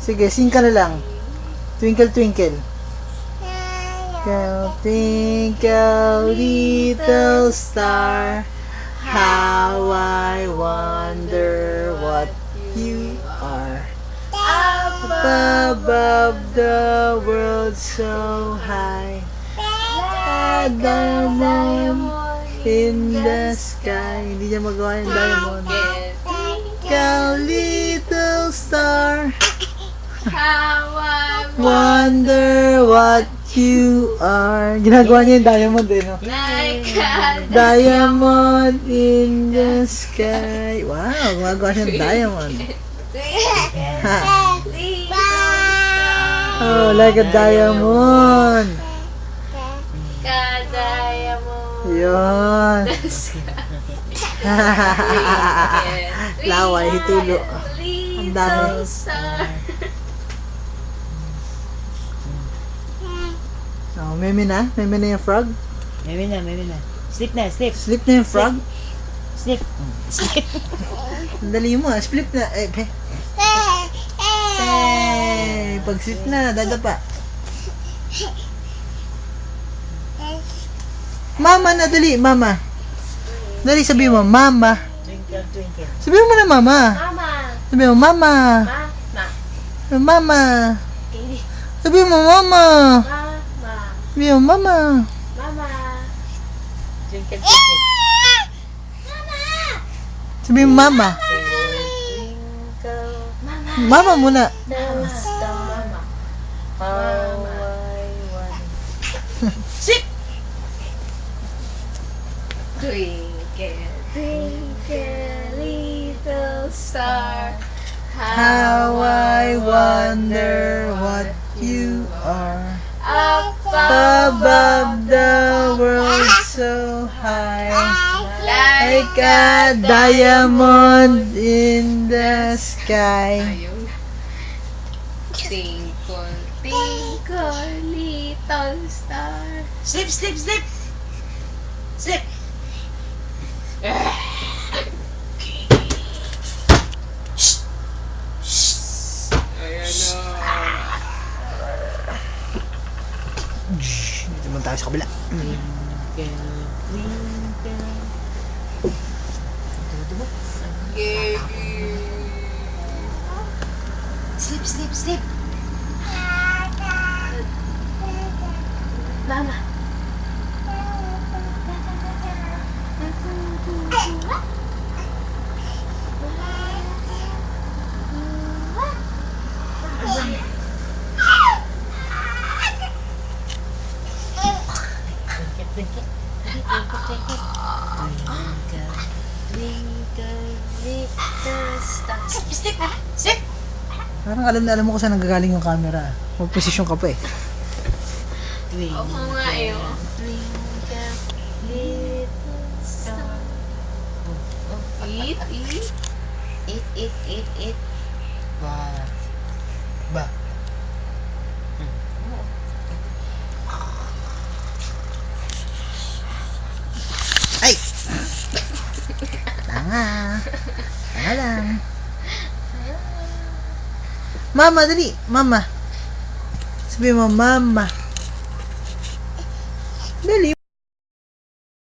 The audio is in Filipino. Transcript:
Sige, sing ka na lang. Twinkle, twinkle. Twinkle, little star, how I wonder what you are. Up above the world so high, a diamond in the sky. Hindi niya magawa yung diamond. Twinkle, little star, How I wonder what you are. Ginagawa niya yung diamond eh, no? like a Diamond in the sky. Wow, gumagawa siya ng diamond. Ha. Oh, like a diamond. Ka-diamond. Yun. Laway, hitulo. Ang dami. Oh, meme na? Meme na yung frog? Meme na. Sleep na, sleep. Sleep na yung frog? Sleep. Sleep. Ang dali mo, sleep na. Pag sleep na, dadapa. Mama na, dali, mama. Dali, sabi mo, mama. Twinkle, twinkle. Sabi mo na, mama. Mama. Sabi mo, mama. Mama. Mama. Hindi. Sabi mo, mama. Mama. Sabi mo, mama. Mama. Twinkle, twinkle. Sabi mo, mama. Twinkle. Mama. Mama muna. Mama. Mama. How I want. Sit. Twinkle, twinkle, little star, How I wonder what you are. up Above the world so high, like a diamond in the sky. Ayun. Twinkle, twinkle, little star. Sleep, sleep, sleep. Sleep. Ayan na. Dito naman tayo sa kabila. Twinkle, twinkle. Gigi. Sleep, sleep, sleep. Mama. Twinkle, twinkle. Twinkle, twinkle. Twinkle, twinkle, little star. Sleep, sleep. Sleep. Parang alam na alam mo kung saan nanggagaling yung camera. Magposisyon ka pa eh. Oo nga eh. Oh. Twinkle, little star. Eat, eat. Eat. Ba. Ay! Tanga. Tanga lang. Mama, dali. Mama. Sabi mo, mama.